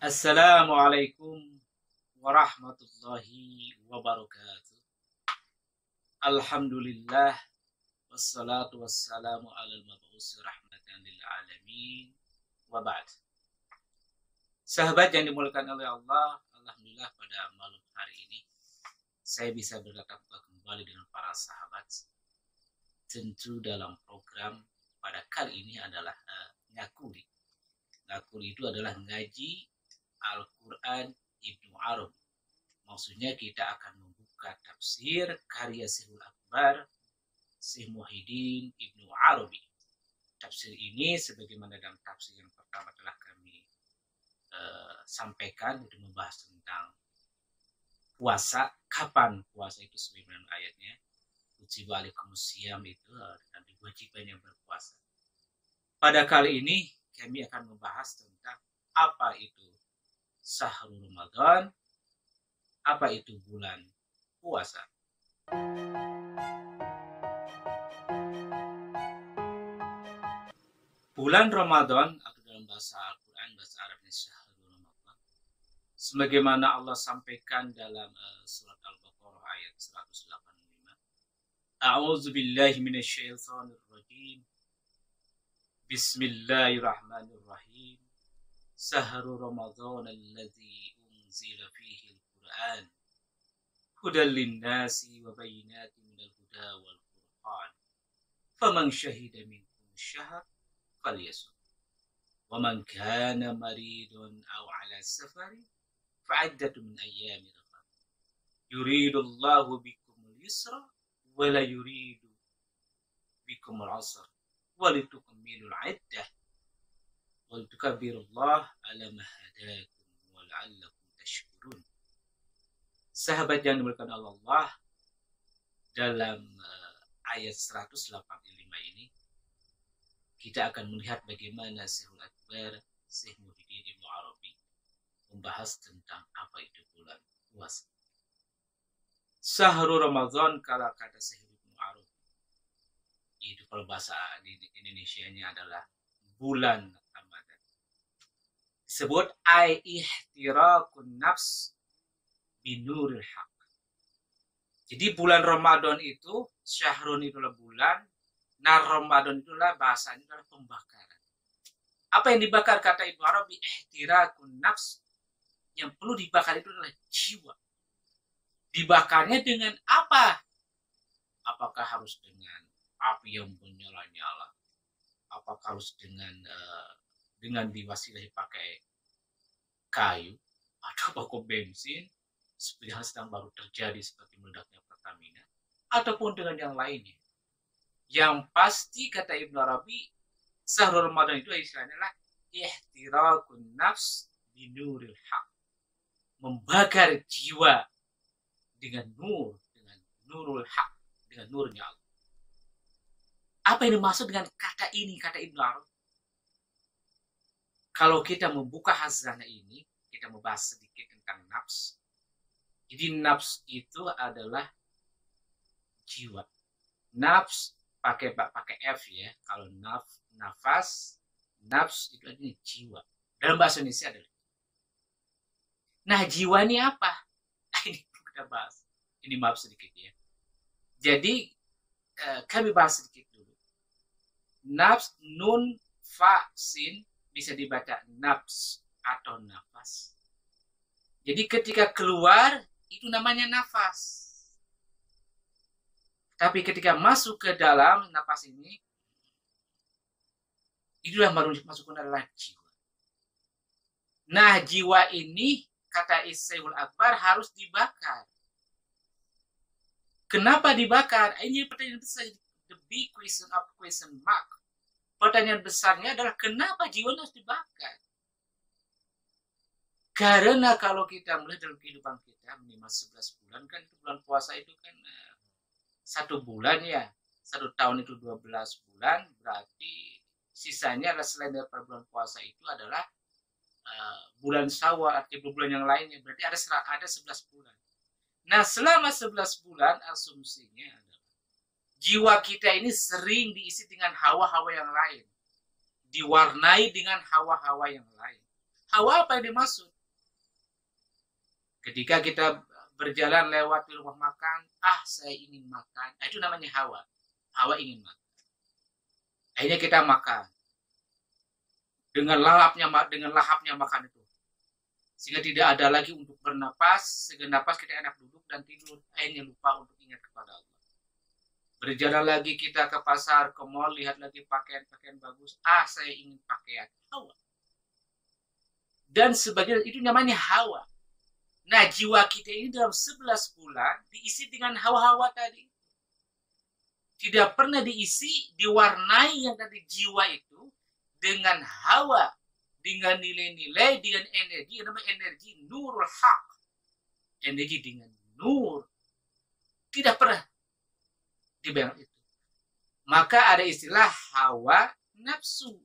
Assalamualaikum warahmatullahi wabarakatuh. Alhamdulillah wassalatu wassalamu ala al-mab'usi rahmatan lil alamin wa ba'd. Sahabat yang dimuliakan oleh Allah, alhamdulillah pada malam hari ini saya bisa bertatap kembali dengan para sahabat. Tentu dalam program pada kali ini adalah Ngakuri. Ngakuri itu adalah ngaji Al-Quran Ibnu Arabi. Maksudnya kita akan membuka tafsir karya Syekhul Akbar Syekh Muhyiddin Ibnu Arabi. Tafsir ini sebagaimana dalam tafsir yang pertama telah kami sampaikan, itu membahas tentang puasa, kapan puasa itu sebagaimana ayatnya. Kutiba alaikumusiyam itu dan diwajibkan yang berpuasa. Pada kali ini kami akan membahas tentang apa itu Syahrul Ramadan, apa itu bulan puasa. Bulan Ramadan atau dalam bahasa Al-Quran, bahasa Arabnya Syahrul Ramadan, sebagaimana Allah sampaikan dalam surat Al-Baqarah ayat 185. A'udzu billahi minasyaitonir rajim. Bismillahirrahmanirrahim. Syahrul Ramadan alladzi unzila fihi al-Qur'an hudan lin-nasi wa bayyinatin minal huda wal furqan. Faman syahida minkum asy-syahr falyasum. Wa man kana maridun aw 'ala safarin fa'iddatun min ayyamin ukhra. Yuridullahu bikumul yusra wa la yuridu bikumul 'usra wa litukmilul 'iddah Waltukabirullah ala mahadakum wala'allakum tashkurun. Sahabat yang dimuliakan Allah, dalam ayat 185 ini kita akan melihat bagaimana Syekhul Akbar Syekh Muhyiddin Ibnu Arabi membahas tentang apa itu bulan puasa. Syahrul Ramadan, kalau kata Syekh Ibnu Arabi, itu kalau bahasa di Indonesianya adalah bulan Ramadan. Disebut ihtirakun nafs binuril haq. Jadi bulan Ramadan itu, syahrun itulah bulan, nah Ramadan itulah bahasanya adalah pembakaran. Apa yang dibakar kata Ibnu Arabi? Ihtirakun nafs. Yang perlu dibakar itu adalah jiwa. Dibakarnya dengan apa? Apakah harus dengan api yang menyala-nyala? Apakah harus dengan diwasilahi pakai kayu atau pokok bensin seperti yang sedang baru terjadi seperti meledaknya Pertamina, ataupun dengan yang lainnya. Yang pasti kata Ibnu Arabi, Syahrul Ramadan itu istilahnya adalah ihtirakun nafs binuril haq, membakar jiwa dengan nurul haq, dengan nurnya Allah. Apa yang dimaksud dengan kata ini, kata Ibnu Arabi? Kalau kita membuka khazanah ini, kita membahas sedikit tentang nafs. Jadi nafs itu adalah jiwa. Nafs pakai F ya. Kalau nafas, nafs itu artinya jiwa. Dalam bahasa Indonesia adalah. Nah, jiwa ini apa? Ini kita bahas. Ini maaf sedikit ya. Jadi kami bahas sedikit dulu. Nafs, nun, fa, sin bisa dibaca nafs atau nafas. Jadi ketika keluar itu namanya nafas. Tapi ketika masuk ke dalam nafas ini, itulah baru masuk ke dalam jiwa. Nah, jiwa ini kata Syekhul Akbar harus dibakar. Kenapa dibakar? Ini pertanyaan besar, the big question of question mark. Pertanyaan besarnya adalah kenapa jiwa harus dibakar? Karena kalau kita melihat dalam kehidupan kita minimal 11 bulan kan, bulan puasa itu kan 1 bulan ya. 1 tahun itu 12 bulan, berarti sisanya adalah selain dari bulan puasa itu adalah bulan Syawal atau bulan yang lainnya. Berarti ada 11 bulan. Nah, selama 11 bulan asumsinya adalah jiwa kita ini sering diisi dengan hawa-hawa yang lain. Diwarnai dengan hawa-hawa yang lain. Hawa apa yang dimaksud? Ketika kita berjalan lewat di rumah makan, saya ingin makan. Itu namanya hawa. Hawa ingin makan. Akhirnya kita makan. Dengan lahapnya makan itu. Sehingga tidak ada lagi untuk bernapas. Sehingga napas kita enak duduk dan tidur. Akhirnya lupa untuk ingat kepada Allah. Berjalan lagi kita ke pasar, ke mall, lihat lagi pakaian-pakaian bagus. Saya ingin pakaian. Hawa. Dan sebagainya, itu namanya hawa. Nah, jiwa kita ini dalam 11 bulan diisi dengan hawa-hawa tadi. Tidak pernah diisi, diwarnai yang tadi jiwa itu dengan hawa, dengan nilai-nilai, dengan energi, yang namanya energi nurul haq. Energi dengan nur. Tidak pernah dibayang itu. Maka ada istilah hawa nafsu.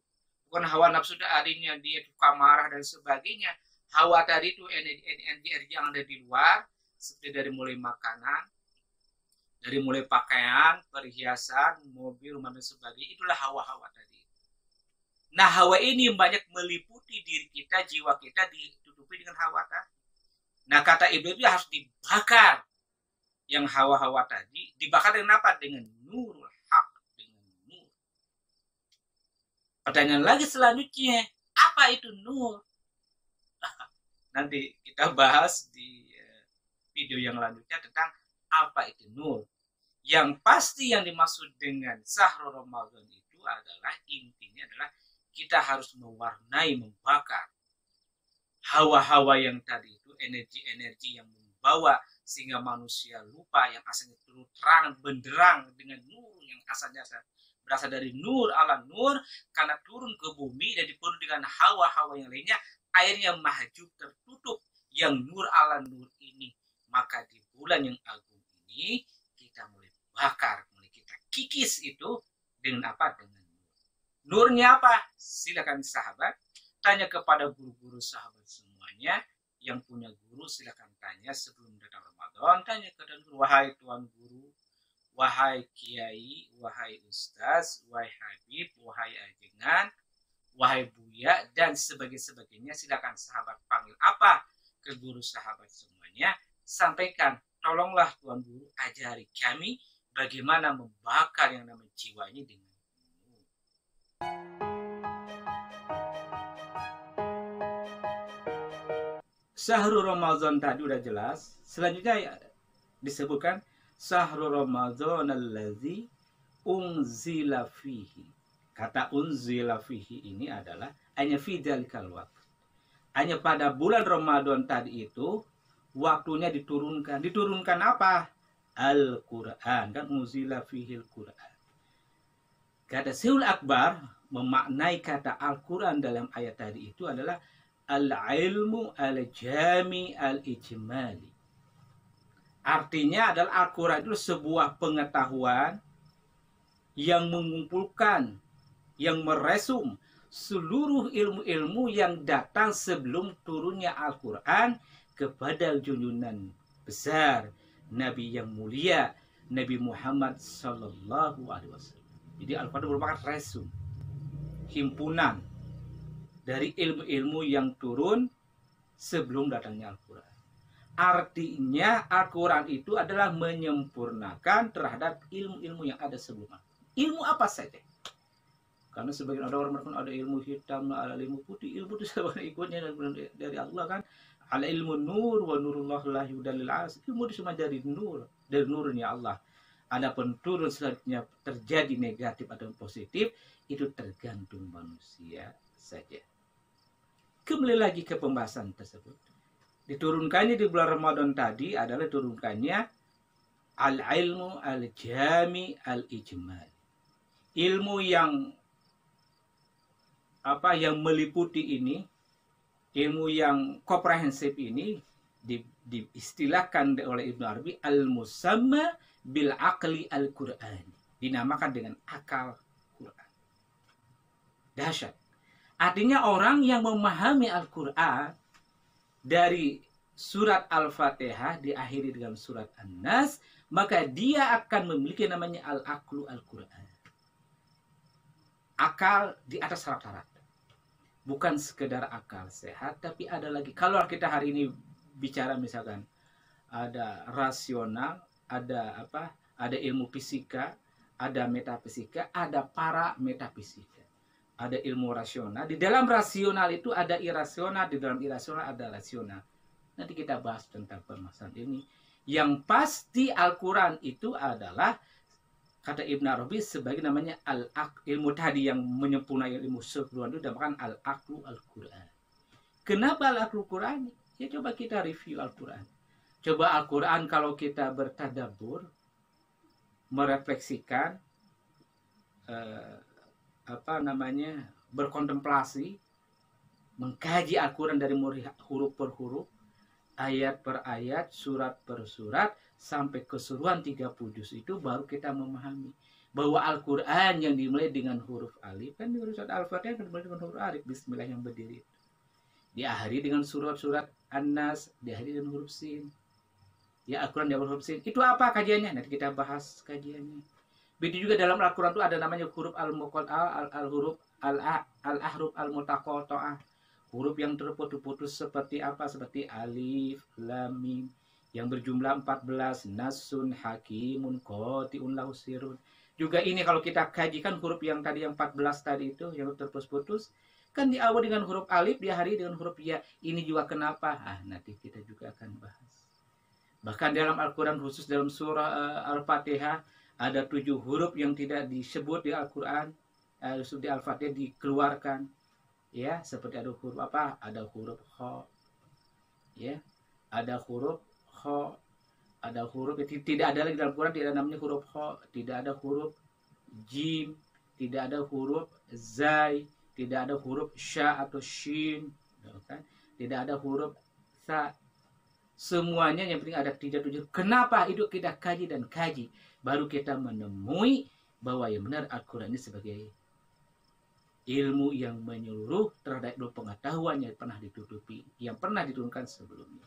Bukan hawa nafsu artinya dia suka marah dan sebagainya. Hawa tadi itu energi yang ada di luar, seperti dari mulai makanan, dari mulai pakaian, perhiasan, mobil, rumah dan sebagainya. Itulah hawa-hawa tadi. Nah, hawa ini banyak meliputi diri kita, jiwa kita ditutupi dengan hawa tadi. Nah, kata Ibnu itu harus dibakar. Yang hawa-hawa tadi dibakar dengan apa? Dengan nurul haq, dengan nur. Pertanyaan lagi selanjutnya, apa itu nur? Nanti kita bahas di video yang lanjutnya tentang apa itu nur. Yang pasti yang dimaksud dengan Syahrul Ramadan itu adalah, intinya adalah kita harus mewarnai, membakar hawa-hawa yang tadi itu, energi-energi yang membawa sehingga manusia lupa yang asalnya terang benderang dengan nur yang asalnya berasal dari nur ala nur, karena turun ke bumi dan dipenuhi dengan hawa-hawa yang lainnya, airnya mahjub, tertutup yang nur ala nur ini. Maka di bulan yang agung ini kita mulai bakar, mulai kita kikis itu dengan apa? Dengan nur. Nurnya apa? Silakan sahabat tanya kepada guru-guru sahabat semuanya. Yang punya guru silakan tanya sebelum datang Ramadan. Tanya ke guru, wahai tuan guru, wahai kiai, wahai ustaz, wahai habib, wahai ajengan, wahai buya, dan sebagainya. Silakan sahabat panggil apa ke guru sahabat semuanya. Sampaikan, tolonglah tuan guru ajari kami bagaimana membakar yang namanya jiwa ini dengan Syahrul Ramadan tadi udah jelas. Selanjutnya disebutkan Syahrul Ramadan allazi unzila fihi. Kata unzila fihi ini adalah hanya fi dzalikal waqt. Hanya pada bulan Ramadan tadi itu waktunya diturunkan. Diturunkan apa? Al-Qur'an. Kan unzila fihi al-Qur'an. Kata Syaikhul Akbar memaknai kata Al-Qur'an dalam ayat tadi itu adalah al-ilmu al-jami al-ijmali. Artinya adalah Al-Quran itu sebuah pengetahuan yang mengumpulkan, yang meresum seluruh ilmu-ilmu yang datang sebelum turunnya Al-Quran kepada junjungan besar Nabi yang mulia, Nabi Muhammad Sallallahu Alaihi Wasallam. Jadi Al-Quran merupakan resum, himpunan dari ilmu-ilmu yang turun sebelum datangnya Al-Quran. Artinya Al-Quran itu adalah menyempurnakan terhadap ilmu-ilmu yang ada sebelumnya. Ilmu apa saja? Karena sebagian orang ada ilmu hitam, ada ilmu putih. Ilmu itu sebenarnya ikutnya dari Allah kan. Ala ilmu nur wa nurullah la yudallil as. Ilmu itu cuma dari nur, dari nurnya Allah. Adapun turun selanjutnya terjadi negatif atau positif, itu tergantung manusia saja. Kembali lagi ke pembahasan tersebut. Diturunkannya di bulan Ramadan tadi adalah turunkannya al-ilmu al-jami al-ijmal. Ilmu yang yang meliputi ini, ilmu yang komprehensif ini diistilahkan oleh Ibnu Arabi al-musamma bil aqli al-Qur'ani. Dinamakan dengan akal Quran. Dahsyat. Artinya orang yang memahami Al-Quran dari surat Al-Fatihah diakhiri dengan surat An-Nas, maka dia akan memiliki namanya al-aqlu Al-Quran. Akal di atas rata-rata. Bukan sekedar akal sehat, tapi ada lagi. Kalau kita hari ini bicara misalkan ada rasional, ada apa? Ada ilmu fisika, ada metafisika, ada para metafisika. Ada ilmu rasional. Di dalam rasional itu ada irasional, di dalam irasional ada rasional. Nanti kita bahas tentang permasalahan ini. Yang pasti Al-Quran itu adalah, kata Ibn Arabi, sebagai namanya ilmu tadi yang menyempurnakan ilmu seluruhan itu dinamakan al-aqlu al-Quran. Kenapa al-aqlu Quran? Ya coba kita review Al-Quran. Coba Al-Quran kalau kita bertadabbur, merefleksikan, berkontemplasi, mengkaji Al-Quran dari huruf per huruf, ayat per ayat, surat per surat, sampai keseluruhan 30 juz itu baru kita memahami bahwa Al-Quran yang dimulai dengan huruf alif, kan di surat Al-Fatihah dimulai dengan huruf alif, Bismillah yang berdiri, diakhiri dengan surat-surat An-Nas, diakhiri dengan huruf sin. Ya, Al-Quran dengan huruf sin. Itu apa kajiannya? Nanti kita bahas kajiannya. Begitu juga dalam Al-Quran itu ada namanya huruf al-muqatta'ah, al-huruf al-ahruf al-mutaqatta'ah. Huruf yang terputus-putus seperti apa? Seperti alif, lam, mim yang berjumlah 14, nasun, hakimun, qati'un, lausirun. Juga ini kalau kita kajikan huruf yang tadi yang 14 tadi itu yang terputus-putus, kan diawali dengan huruf alif, diakhiri dengan huruf ya. Ini juga kenapa? Nanti kita juga akan bahas. Bahkan dalam Al-Quran, khusus dalam surah Al-Fatihah, ada 7 huruf yang tidak disebut di Al-Quran, di Al-Fatihah dikeluarkan. Ya, seperti ada huruf apa? Ada huruf kha. Ya, ada huruf kha. Ada huruf tidak ada lagi dalam Al-Quran, tidak ada namanya huruf kha, tidak ada huruf jim, tidak ada huruf zai, tidak ada huruf sya atau shin, tidak ada huruf sa. Semuanya yang penting ada 37. Kenapa? Itu kita kaji dan kaji, baru kita menemui bahwa yang benar Al-Quran ini sebagai ilmu yang menyeluruh terhadap ilmu pengetahuan yang pernah ditutupi, yang pernah diturunkan sebelumnya.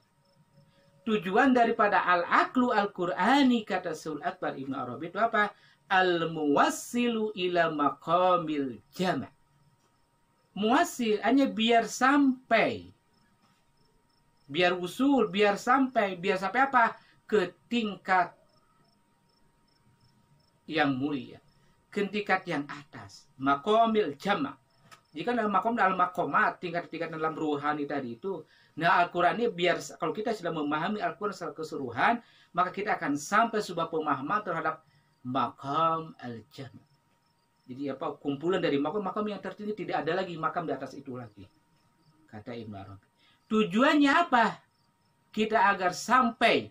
Tujuan daripada al-aqlu al-Qur'ani, kata Sul Akbar Ibn Arabi, itu apa? Al-muwassilu ila maqamil jama'. Muwassil hanya biar sampai, biar usul, biar sampai apa? Ke tingkat yang mulia, ke tingkat yang atas, maqamil jama'. Jika dalam maqamat, tingkat-tingkat dalam ruhani tadi itu, nah Al-Quran ini biar kalau kita sudah memahami Al-Quran secara keseluruhan, maka kita akan sampai sebuah pemahaman terhadap maqam al-jama'. Jadi apa? Kumpulan dari makam yang tertinggi, tidak ada lagi makam di atas itu lagi, kata Ibn Arabi. Tujuannya apa? Kita agar sampai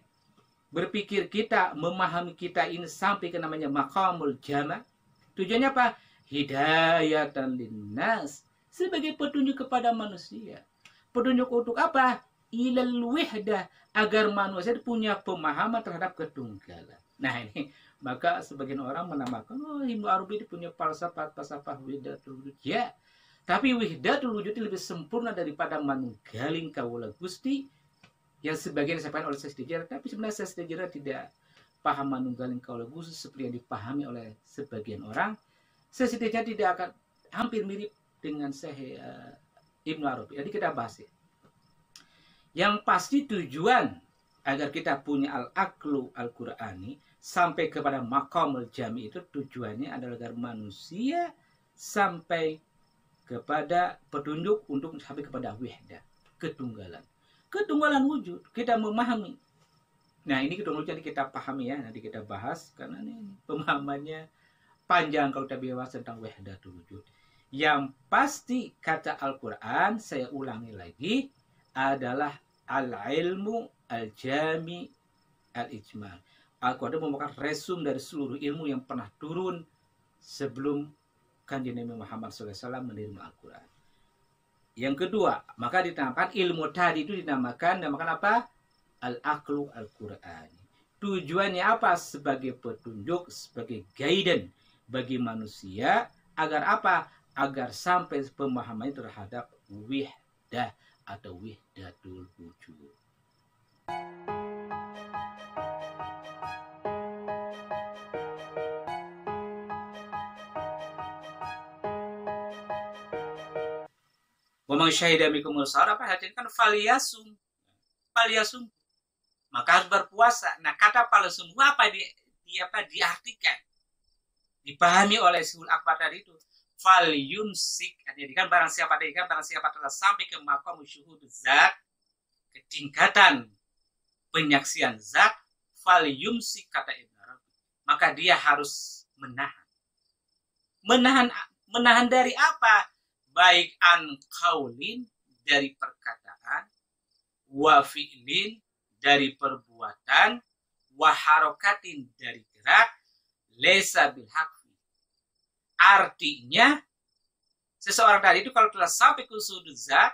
berpikir kita, memahami kita ini sampai ke namanya maqamul jama'. Tujuannya apa? Hidayatan linnas, sebagai petunjuk kepada manusia. Petunjuk untuk apa? Ilal wihdah, agar manusia punya pemahaman terhadap ketunggalan. Nah ini, maka sebagian orang menamakan, Ibnu Arabi punya falsafah wihdatul wujud. Ya, tapi wihdatul wujud lebih sempurna daripada manunggaling kaula Gusti yang sebagian disampaikan oleh Syekh Sejarah. Tapi sebenarnya Syekh Sejarah tidak paham manunggaling kaula Gusti seperti yang dipahami oleh sebagian orang. Syekh Sejarah tidak akan hampir mirip dengan Syekh Ibnu Arabi. Jadi kita bahas ya. Yang pasti tujuan agar kita punya al-aqlu al-Qur'ani sampai kepada maqamul jami itu, tujuannya adalah agar manusia sampai kepada petunjuk untuk sampai kepada wihdah, ketunggalan. Ketunggalan wujud, kita memahami. Nah ini ketunggalan wujud kita pahami ya, nanti kita bahas karena ini pemahamannya panjang kalau kita bahas tentang wihdatul wujud. Yang pasti kata Al-Quran, saya ulangi lagi, adalah al-ilmu al-jami al-ijmal. Al-Quran merupakan resum dari seluruh ilmu yang pernah turun sebelum Kanjeng Nabi Muhammad SAW menerima Al-Quran. Yang kedua, maka dinamakan ilmu tadi itu dinamakan apa? Al-aqlu al-Quran. Tujuannya apa? Sebagai petunjuk, sebagai guidance bagi manusia agar apa? Agar sampai pemahaman terhadap wihdah atau wihdatul wujud. Wa man syahida minkumul syahra, apa kan faliyasum. falyasum, maka harus berpuasa. Nah, kata falyasum apa diartikan, dipahami oleh Syekh Akbar tadi itu. Falyumsik, jadi kan barang siapa telah sampai ke maqam syuhud zat, ke tingkatan penyaksian zat, falyumsik kata Ibnu Arabi, maka dia harus menahan dari apa? Baik an qaulin, dari perkataan, wa fi'lin, dari perbuatan, wa harokatin, dari gerak, lesa bil haqfi. Artinya seseorang tadi itu kalau telah sampai ke sudut zat,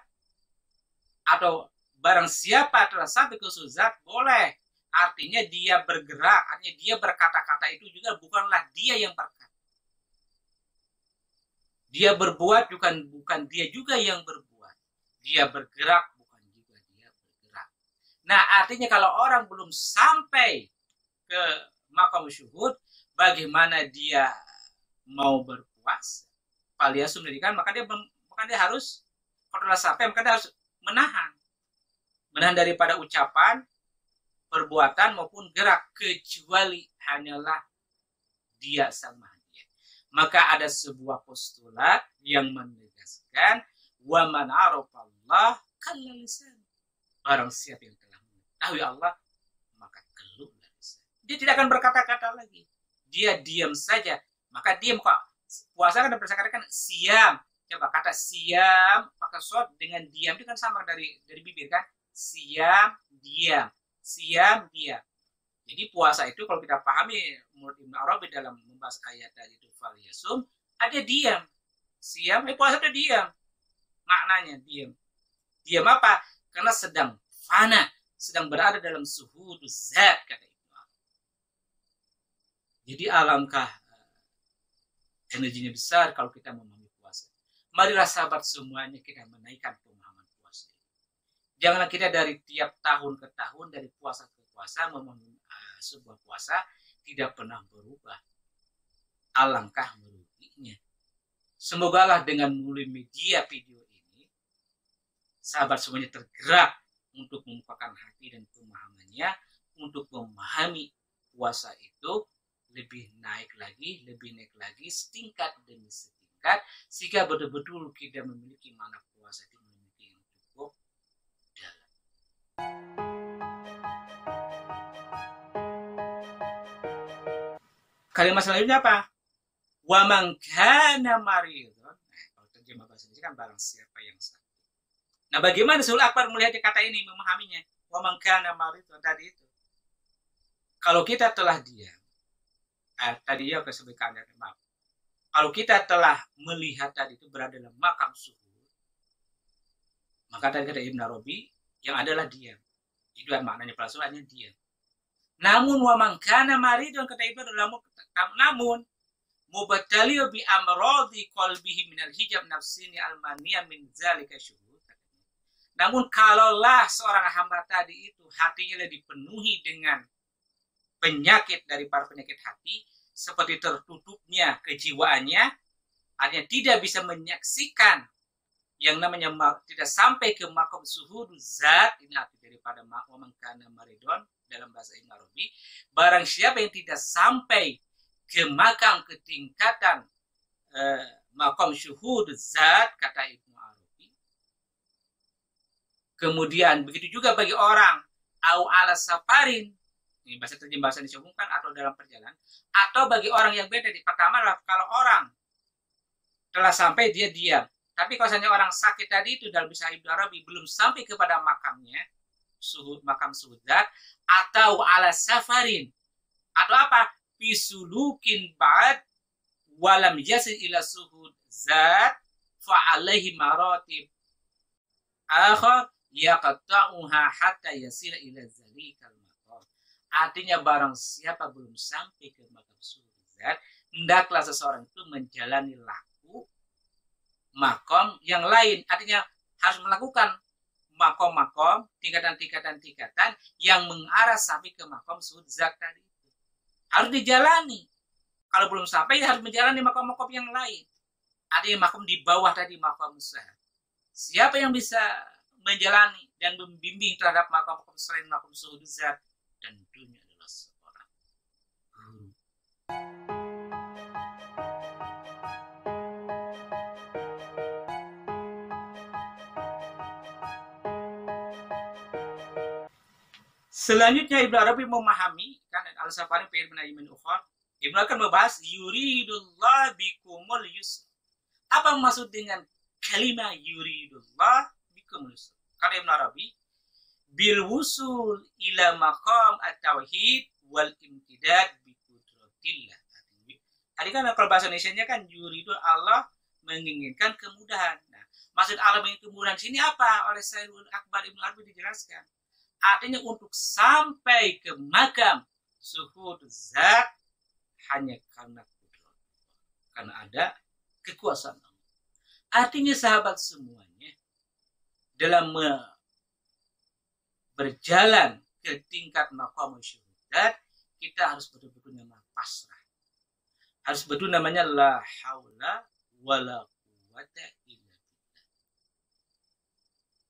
atau barang siapa telah sampai ke sudut zat, boleh. Artinya dia bergerak, artinya dia berkata-kata, itu juga bukanlah dia yang berkata. Dia berbuat, bukan dia juga yang berbuat. Dia bergerak, bukan juga dia bergerak. Nah, artinya kalau orang belum sampai ke maqam syuhud, bagaimana dia mau berpuasa? Falyasum kan, maka dia harus, kalau telah sampai, maka dia harus menahan daripada ucapan, perbuatan maupun gerak, kecuali hanyalah dia sang Maha. Maka ada sebuah postulat yang menegaskan wa man arafallah kalla lisan. Barang siapa yang telah mengetahui Allah, maka keluhlah lisan. Dia tidak akan berkata-kata lagi. Dia diam saja. Maka diam kok. Puasa kan berdasarkan siam. Coba kata siam pakai short dengan diam itu kan sama dari bibir kan? Siam, diam. Siam, diam. Jadi puasa itu kalau kita pahami menurut Ibnu Arabi dalam membahas ayat tadi itu falyasum, ada diam. Siam, puasa itu diam. Maknanya diam. Diam apa? Karena sedang fana, sedang berada dalam suhud zat, kata Ibnu Arabi. Jadi alangkah energinya besar kalau kita memahami puasa. Marilah sahabat semuanya kita menaikkan pemahaman puasa. Janganlah kita dari tiap tahun ke tahun, dari puasa ke puasa memahami sebuah puasa tidak pernah berubah. Alangkah meruginya. Semogalah dengan melalui media video ini, sahabat semuanya tergerak untuk membukakan hati dan pemahamannya, untuk memahami puasa itu lebih naik lagi, setingkat demi setingkat, sehingga betul-betul kita memiliki makna puasa itu memiliki yang cukup dalam. Kalimat selanjutnya apa? Wa man kana maridun. Kalau terjemah bahasa Indonesia kan barang siapa yang sakit. Nah, bagaimana Syekh Akbar melihat kata ini, memahaminya? Wa man kana maridun tadi itu. Kalau kita telah diam, tadi ya kesebutkan maaf. Kalau kita telah melihat tadi itu berada dalam maqam syuhud, maka tadi kata Ibnu Arabi yang adalah diam. Itu maknanya pelajarannya diam. Namun wa man kana maridun kata Ibnu adalah namun mubattaliu bi amradi qalbihi minal hijab nafsini almaniya min zalika syuhud. Namun kalaulah seorang hamba tadi itu hatinya dipenuhi dengan penyakit dari para penyakit hati, seperti tertutupnya kejiwaannya, artinya tidak bisa menyaksikan yang namanya tidak sampai ke maqam syuhud zat, ini arti daripada wa man kana maridun dalam bahasa Ibnu Arabi, barang siapa yang tidak sampai ke makam ketingkatan maqam syuhud zat, kata Ibnu Arabi. Kemudian begitu juga bagi orang au ala safarin, ini bahasa terjemah bahasa Indonesia umum kan, atau dalam perjalanan, atau bagi orang yang beda. Di pertama adalah kalau orang telah sampai dia diam. Tapi kalau misalnya orang sakit tadi itu dalam bahasa Ibnu Arabi belum sampai kepada makamnya, makam suhudat, atau ala safarin, atau apa? Bisulukin ba'd walam yasil ila suhud zat fa'alaihi maratib akhar yaqta'uha hatta yasila ila zalikal maqam. Artinya barang siapa belum sampai ke makam suhud zat, hendaklah seseorang itu menjalani laku makom yang lain. Artinya harus melakukan makom-makom, tingkatan yang mengarah sampai ke makom suhud zat tadi. Harus dijalani. Kalau belum sampai, harus menjalani makom-makom yang lain. Ada yang makom di bawah tadi, makom usaha. Siapa yang bisa menjalani dan membimbing terhadap makam-makam selain makam suhud zat, dan dunia adalah seorang guru. Selanjutnya Ibnu Arabi memahami, kan Al-Safari fi Ibn Ukhar, Ibnu akan membahas yuridullah bikumul yusr. Apa maksud dengan kalimat yuridullah bikumul yusr? Kata Ibnu Arabi, bil wusul ila maqam at-tauhid wal imtidad bi qudratillah. Tadi kan kalau bahasa Indonesianya kan yuridul, Allah menginginkan kemudahan. Nah, maksud Allah menginginkan kemudahan sini apa? Oleh Sayyidul Akbar Ibnu Arabi dijelaskan. Artinya untuk sampai ke makam suhud zat hanya karena kudrat, karena ada kekuasaan Allah. Artinya sahabat semuanya, dalam berjalan ke tingkat maqam syuhudat, kita harus betul-betul namanya pasrah. Harus betul namanya la haula wala quwwata illa billah.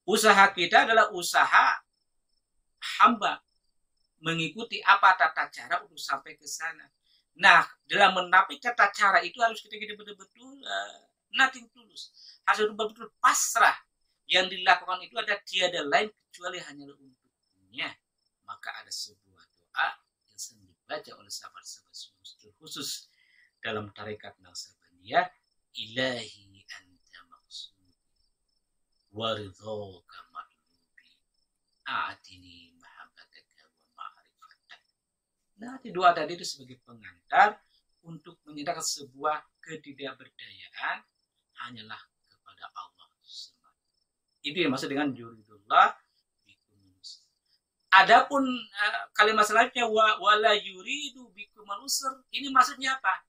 Usaha kita adalah usaha hamba mengikuti apa tata cara untuk sampai ke sana. Nah, dalam menapi tata cara itu harus kita betul-betul nothing tulus. Harus betul-betul pasrah. Yang dilakukan itu ada tiada lain kecuali hanyalah untuknya. Maka ada sebuah doa yang sering dibaca oleh sahabat-sahabat khusus dalam tarekat Naqsabandiyah, ilahi anta maqsudi wa ridhaka ma'lubi a'tini mahabbataka wa ma'rifatak. Nah, doa tadi itu sebagai pengantar untuk menyatakan sebuah ketidakberdayaan hanyalah kepada Allah semata. Itu yang maksud dengan yuridullah bikumul usr. Adapun kalimat selanjutnya wala yuridu bikumul usr, ini maksudnya apa?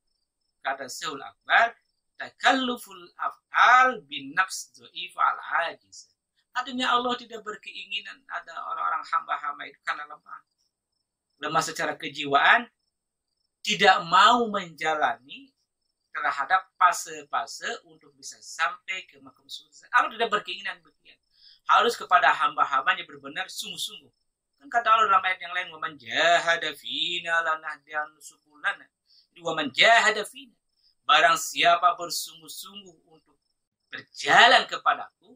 Kata Syaikhul Akbar, takalluful af'al bin nafs dhaif al ajiz. Artinya Allah tidak berkeinginan ada orang-orang hamba-hamba itu karena lemah. Lemah secara kejiwaan, tidak mau menjalani terhadap fase-fase untuk bisa sampai ke makam suhud. Allah tidak berkeinginan begitu. Harus kepada hamba-hambanya benar-benar sungguh-sungguh. Kan kata Allah dalam ayat yang lain, "Waman jahada fina lanahdiyannahu subulana." Waman jahada fina. Barang siapa bersungguh-sungguh untuk berjalan kepadaku,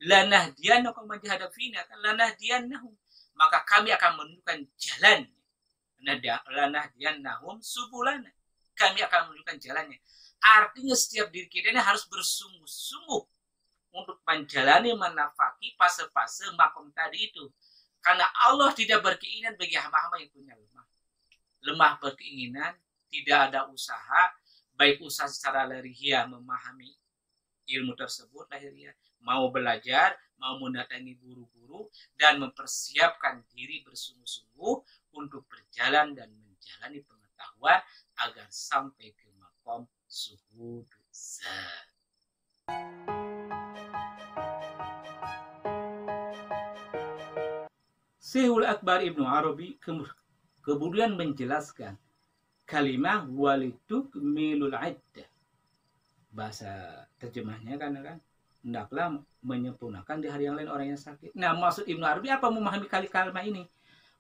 lanahdiyannahu man jahada fina, kan lanahdiyannahu, maka kami akan menunjukkan jalan. Lanahdiyannahum subulana. Kami akan menunjukkan jalannya. Artinya setiap diri kita ini harus bersungguh-sungguh untuk menjalani, menafaki fase-fase makom tadi itu. Karena Allah tidak berkeinginan bagi hamba-hamba yang punya lemah. Lemah berkeinginan, tidak ada usaha, baik usaha secara lahiriah memahami ilmu tersebut lahiriah, mau belajar, mau mendatangi guru-guru, dan mempersiapkan diri bersungguh-sungguh untuk berjalan dan menjalani pengetahuan agar sampai ke makom suhud zat. Syaikhul Akbar Ibnu Arabi kemudian menjelaskan kalimah walitukmilul iddah. Bahasa terjemahnya kan hendaklah menyempurnakan di hari yang lain orang yang sakit. Nah, maksud Ibnu Arabi apa memahami kalimat ini?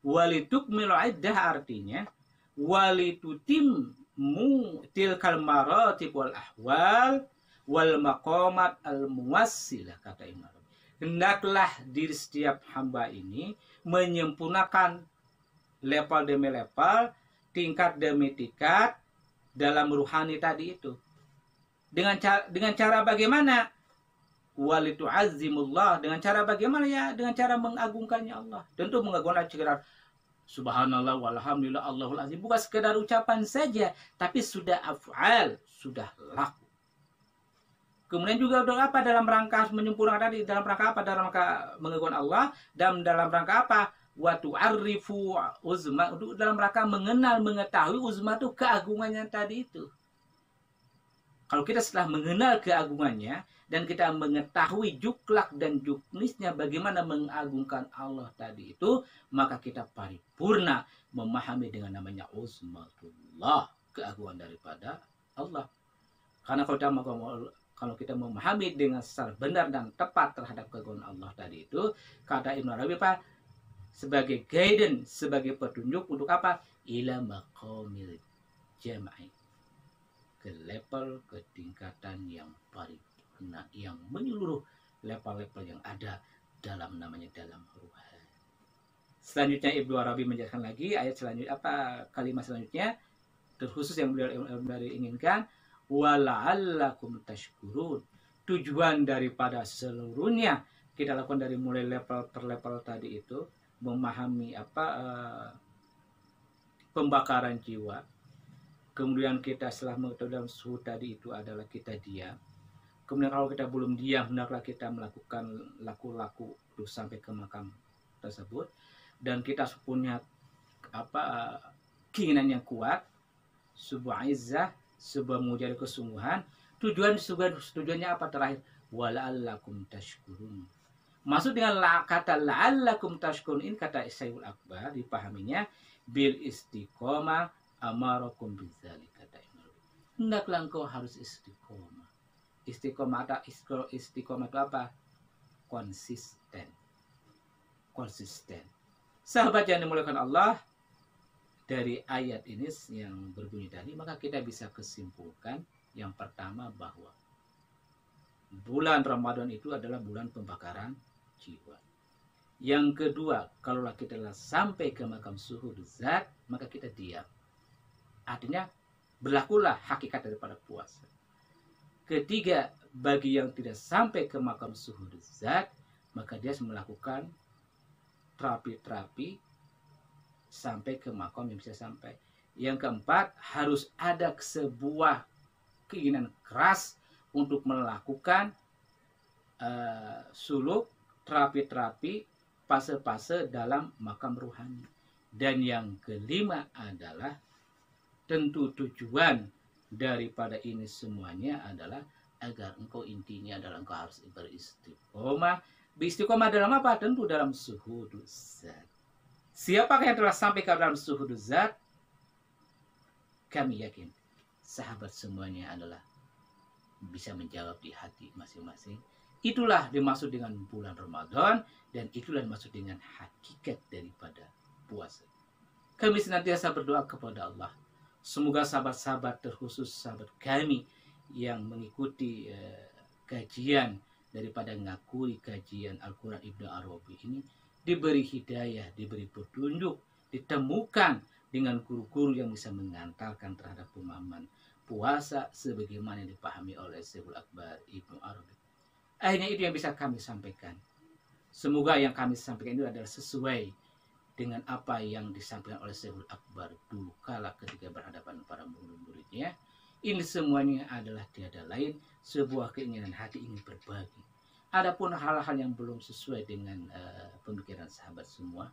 Walitukmilul iddah artinya walitutimmu tilkal maratib wal ahwal wal maqamat al muwassilah, kata Ibnu Arabi. Hendaklah diri setiap hamba ini menyempurnakan level demi level, tingkat demi tingkat dalam ruhani tadi itu. Dengan cara bagaimana? Walitu'azzimullah, dengan cara bagaimana ya? Dengan cara mengagungkannya Allah. Tentu mengagungkan sekedar subhanallah walhamdulillah Allahul azim, bukan sekedar ucapan saja, tapi sudah af'al, sudah laku. Kemudian juga apa dalam rangka menyempurnakan tadi, dalam rangka apa? Dalam rangka mengagungkan Allah, dan dalam rangka apa? Wa tu'arrifu uzma, dalam rangka mengenal, mengetahui uzma itu keagungannya tadi itu. Kalau kita setelah mengenal keagungannya dan kita mengetahui juklak dan juknisnya bagaimana mengagungkan Allah tadi itu, maka kita paripurna memahami dengan namanya uzmatullah, keagungan daripada Allah. Karena kalau kita kalau kita memahami dengan secara benar dan tepat terhadap keagungan Allah tadi itu, kata Ibnu Arabi apa? Sebagai guidance, sebagai petunjuk untuk apa? Ila maqamil jam'i, ke level, ke tingkatan yang paripurna, yang menyeluruh level-level yang ada dalam namanya dalam ruhan. Selanjutnya Ibnu Arabi menjelaskan lagi ayat selanjutnya, kalimat selanjutnya terkhusus yang beliau inginkan, wala'allakum tashkurun. Tujuan daripada seluruhnya kita lakukan dari mulai level per level tadi itu, memahami pembakaran jiwa. Kemudian kita setelah mengetahui dalam suhu tadi itu adalah kita diam. Kemudian kalau kita belum diam, hendaklah kita melakukan laku-laku sampai ke makam tersebut. Dan kita punya keinginan yang kuat, sebuah izzah, sebuah mujizat kesungguhan. Tujuannya apa terakhir? Wala'allakum tashkurun. Maksud dengan kata la'allakum tashkurun ini, kata Syekhul Akbar dipahaminya bil istiqomah amarakum bidzalika. Hendaklah engkau harus istiqomah. Istiqomah itu apa? Konsisten. Sahabat yang dimuliakan Allah, dari ayat ini yang berbunyi tadi, maka kita bisa kesimpulkan yang pertama bahwa bulan Ramadan itu adalah bulan pembakaran jiwa. Yang kedua, kalaulah kita sampai ke makam suhud zat, maka kita diam. Artinya berlakulah hakikat daripada puasa. Ketiga, bagi yang tidak sampai ke makam suhud zat, maka dia melakukan terapi sampai ke makam yang bisa sampai. Yang keempat, harus ada sebuah keinginan keras untuk melakukan suluk, terapi, fase-fase dalam makam ruhani. Dan yang kelima adalah tentu tujuan daripada ini semuanya adalah agar engkau intinya adalah engkau harus beristiqomah. Beristiqomah dalam apa? Tentu dalam suhuduz zat. Siapakah yang telah sampai ke dalam suhuduz zat? Kami yakin sahabat semuanya adalah bisa menjawab di hati masing-masing. Itulah dimaksud dengan bulan Ramadan, dan itulah dimaksud dengan hakikat daripada puasa. Kami senantiasa berdoa kepada Allah, semoga sahabat-sahabat, terkhusus sahabat kami yang mengikuti kajian daripada ngakui kajian Al-Quran Ibnu Arabi ini, diberi hidayah, diberi petunjuk, ditemukan dengan guru-guru yang bisa mengantarkan terhadap pemahaman puasa sebagaimana yang dipahami oleh Syekhul Akbar Ibnu Arabi. Akhirnya itu yang bisa kami sampaikan. Semoga yang kami sampaikan itu adalah sesuai dengan apa yang disampaikan oleh Syekhul Akbar dulu kala ketika berhadapan para murid-muridnya. Ini semuanya adalah tiada lain sebuah keinginan hati ingin berbagi. Adapun hal-hal yang belum sesuai dengan pemikiran sahabat semua,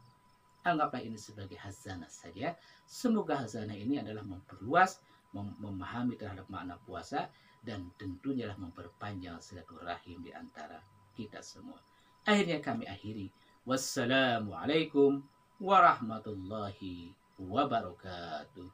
anggaplah ini sebagai hazanah saja. Semoga hazanah ini adalah memperluas, memahami terhadap makna puasa, dan tentunya lah memperpanjang silaturahim di antara kita semua. Akhirnya kami akhiri. Wassalamualaikum warahmatullahi wabarakatuh.